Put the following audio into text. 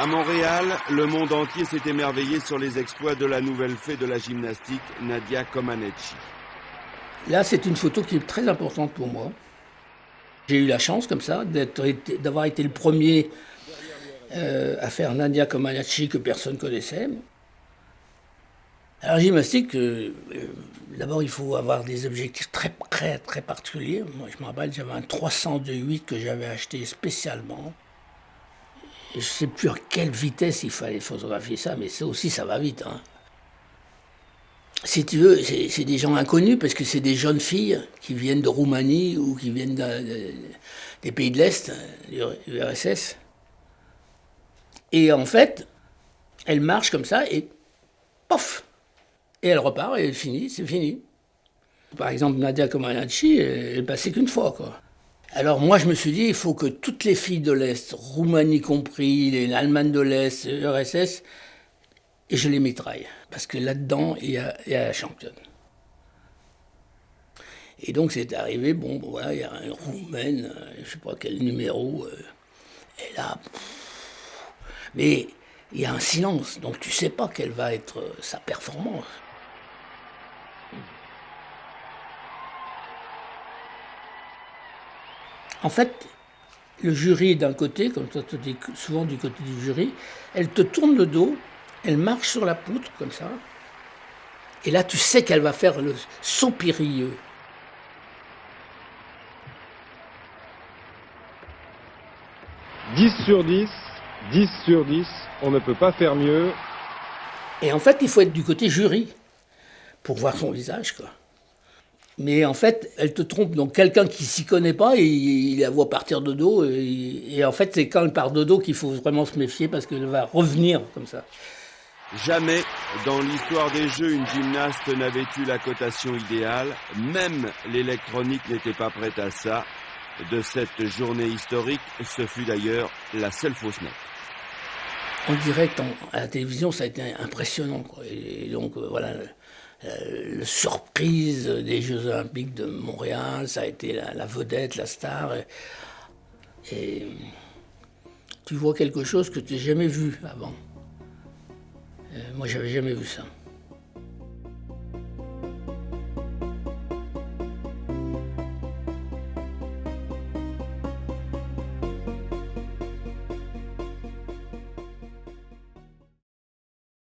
À Montréal, le monde entier s'est émerveillé sur les exploits de la nouvelle fée de la gymnastique, Nadia Comaneci. Là, c'est une photo qui est très importante pour moi. J'ai eu la chance, comme ça, d'avoir été le premier à faire Nadia Comaneci que personne ne connaissait. Alors, gymnastique, d'abord, il faut avoir des objectifs très, très, très particuliers. Moi, je me rappelle, j'avais un 302.8 que j'avais acheté spécialement. Et je ne sais plus à quelle vitesse il fallait photographier ça, mais ça aussi, ça va vite. Hein. Si tu veux, c'est des gens inconnus parce que c'est des jeunes filles qui viennent de Roumanie ou qui viennent des pays de l'Est, du URSS. Et en fait, elles marchent comme ça et pof! Et elle repart et c'est fini. Par exemple, Nadia Comaneci, elle passait qu'une fois, quoi. Alors moi, je me suis dit, il faut que toutes les filles de l'Est, Roumanie compris, les Allemandes de l'Est, URSS, et je les mitraille. Parce que là-dedans, il y a la championne. Et donc c'est arrivé, bon, voilà, il y a une Roumaine, je ne sais pas quel numéro, et là... Mais il y a un silence, donc tu ne sais pas quelle va être sa performance. En fait, le jury d'un côté, comme toi tu dis souvent du côté du jury, elle te tourne le dos, elle marche sur la poutre comme ça, et là tu sais qu'elle va faire le saut périlleux. « 10 sur 10, 10 sur 10, on ne peut pas faire mieux. » Et en fait, il faut être du côté jury pour voir son visage, quoi. Mais en fait, elle te trompe. Donc quelqu'un qui s'y connaît pas, il la voit partir de dos. Et en fait, c'est quand elle part de dos qu'il faut vraiment se méfier parce qu'elle va revenir comme ça. Jamais dans l'histoire des Jeux, une gymnaste n'avait eu la cotation idéale. Même l'électronique n'était pas prête à ça. De cette journée historique, ce fut d'ailleurs la seule fausse note. En direct, à la télévision, ça a été impressionnant, quoi. Et donc, voilà... la surprise des Jeux Olympiques de Montréal, ça a été la vedette, la star. Et tu vois quelque chose que tu n'as jamais vu avant. Moi, j'avais jamais vu ça.